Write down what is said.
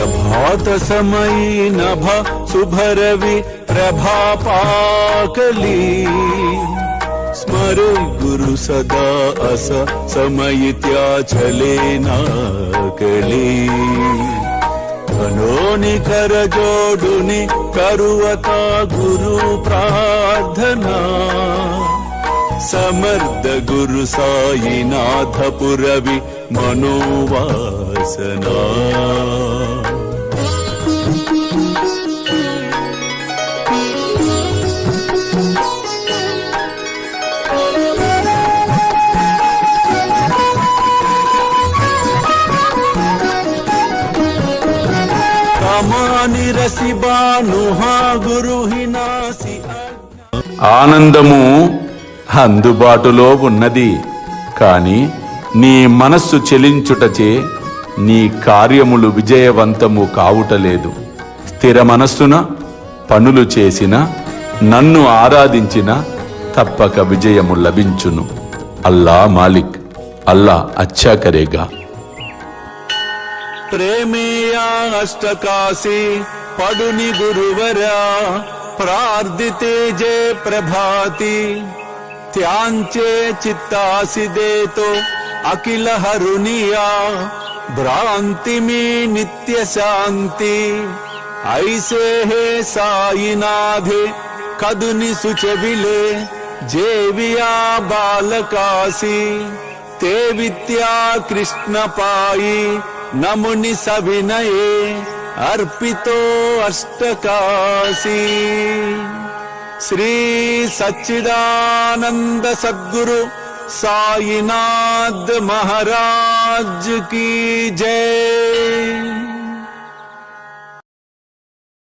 प्रभात समयी नभ शुभरवि प्रभा पाकली स्मरे गुरु सदा अस समय त्या चले नाकली धनोनि कर जोडुनि करुवता गुरु प्रार्थना समर्थ गुरु साईनाथ पुरवि मनोवासना కామాని రసిబానుహా గురుహినాసి ఆనందము అందుబాటులో ఉన్నది, కాని నీ మనస్సు చెలించుటచే నీ కార్యములు విజయవంతము కావుటలేదు. స్థిర మనస్సున పనులు చేసిన, నన్ను ఆరాధించిన తప్పక విజయము లభించును. అల్లా మాలిక్, అల్లా అచ్చా కరేగా. ప్రేమేయా అష్టకాశి పడుని గురువరా ప్రార్థితే జే ప్రభాతి త్యాంచే చిత్తాసి దేతో అఖిల హరునియా భ్రాంతి మీ నిత్య శాంతి ఐసే హే సాయినాథే కదుని సుచవిలే జేవియా బాలకాసి తే విద్యా కృష్ణ పాయి నముని సవినయే అర్పితో అష్టకాశీ. శ్రీ సచ్చిదానంద సద్గురు సాయినాథ్ మహారాజ్ की जय।